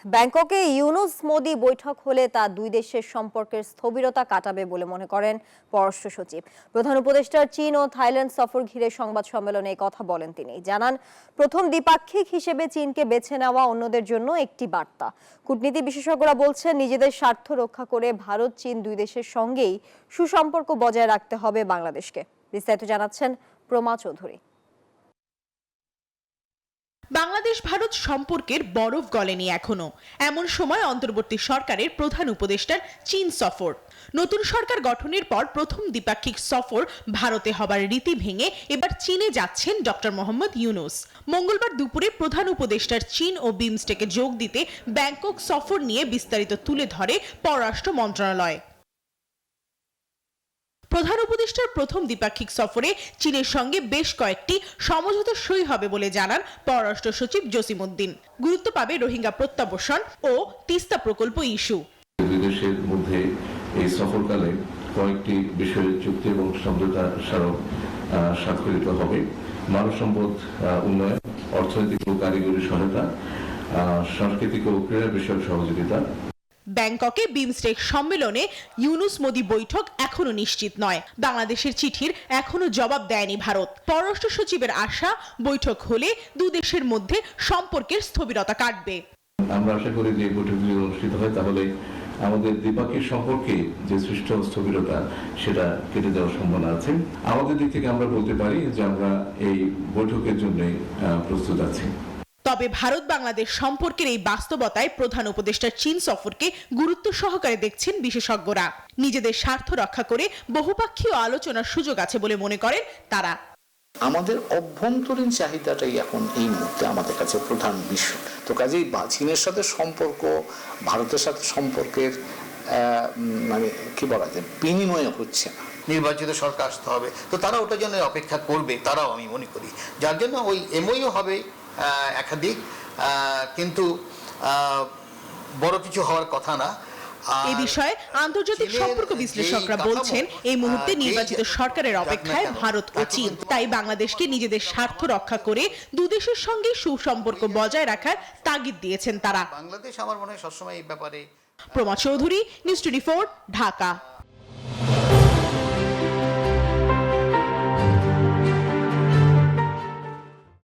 ব্যাংককে ইউনুস মোদি বৈঠক হলে তা দুই দেশের সম্পর্কের স্থবিরতা কাটাবে বলে মনে করেন পররাষ্ট্র সচিব। প্রধান উপদেষ্টার চীন ও থাইল্যান্ড সফর ঘিরে সংবাদ সম্মেলনে এই কথা বলেন তিনি। জানান, প্রথম দ্বিপাক্ষিক হিসেবে চীনকে বেছে নেওয়া অন্যদের জন্য একটি বার্তা। কূটনীতি বিশেষজ্ঞরা বলছেন, নিজেদের স্বার্থ রক্ষা করে ভারত চীন দুই দেশের সঙ্গেই সুসম্পর্ক বজায় রাখতে হবে বাংলাদেশকে। বিস্তারিত জানাচ্ছেন প্রমা চৌধুরী। বাংলাদেশ ভারত সম্পর্কের বরফ গলেনি এখনো। এমন সময় অন্তর্বর্তী সরকারের প্রধান উপদেষ্টার চীন সফর। নতুন সরকার গঠনের পর প্রথম দ্বিপাক্ষিক সফর ভারতে হবার রীতি ভেঙে এবার চীনে যাচ্ছেন ডক্টর মোহাম্মদ ইউনুস। মঙ্গলবার দুপুরে প্রধান উপদেষ্টার চীন ও বিমস্টেকে যোগ দিতে ব্যাংকক সফর নিয়ে বিস্তারিত তুলে ধরে পররাষ্ট্র মন্ত্রণালয়। প্রধান উপদেষ্টার প্রথম দ্বিপাক্ষিক সফরে চীনের সঙ্গে বেশ কয়েকটি সমঝোতা সই হবে বলে জানান পররাষ্ট্র সচিব জসিম উদ্দিন। গুরুত্ব পাবে রোহিঙ্গা প্রত্যাবর্ষণ ও তিস্তা প্রকল্প ইস্যু। দুই দেশের মধ্যে এই সফরকালে কয়েকটি বিষয়ে চুক্তি এবং সমঝোতা স্মারক স্বাক্ষরিত হবে। মানব সম্পদ উন্নয়ন, অর্থনৈতিক ও কারিগরি সহায়তা, সাংস্কৃতিক ও ক্রীড়া বিষয়ক সহযোগিতা। ব্যাংককে বিমস্টেক সম্মেলনে ইউনুস মোদি বৈঠক এখনো নিশ্চিত নয়। বাংলাদেশের চিঠির এখনো জবাব দেয়নি ভারত। পররাষ্ট্র সচিবের আশা, বৈঠক হলে দুই দেশের মধ্যে সম্পর্কের স্থবিরতা কাটবে। আমরা আশা করি যে বৈঠকগুলি অনুষ্ঠিত হয় তাহলে আমাদের দ্বিপাক্ষিক সম্পর্কে যে সৃষ্ট স্থবিরতা সেটা কেটে যাওয়ার সম্ভাবনা আছে। আমাদের দিক থেকে আমরা বলতে পারি যে আমরা এই বৈঠকের জন্য প্রস্তুত আছি। তবে ভারত বাংলাদেশ সম্পর্কের এই বাস্তবতায় প্রধান উপদেষ্টার চীন সফরকে গুরুত্ব সহকারে দেখছেন বিশেষজ্ঞরা। নিজেদের স্বার্থ রক্ষা করে বহুপাক্ষীয় আলোচনার সুযোগ আছে বলে মনে করেন তারা। আমাদের অভ্যন্তরীণ চাহিদাটাই এখন এই মুহূর্তে আমাদের কাছে প্রধান বিষয়। তো কাজেই চীনের সাথে সম্পর্ক, ভারতের সাথে সম্পর্কের মানে কি বলা যায়, বিনিময় হচ্ছে না। নির্বাচিত সরকার আসতে হবে, তো তারা ওটার জন্য অপেক্ষা করবে, তারাও আমি মনে করি। যার জন্য ওই এমওইউ হবে একাধিক, কিন্তু বড় কিছু হওয়ার কথা না। এ বিষয়ে আন্তর্জাতিক সম্পর্ক বিশ্লেষকরা বলছেন, এই মুহূর্তে নির্বাচিত সরকারের অপেক্ষায় ভারত ও চীন। তাই বাংলাদেশকে নিজেদের স্বার্থ রক্ষা করে দুদেশের সঙ্গে সুসম্পর্ক বজায় রাখার তাগিদ দিয়েছেন তারা। বাংলাদেশ আমার মনে হয় সবসময় এই ব্যাপারে। প্রমা চৌধুরী, নিউজ 24, ঢাকা।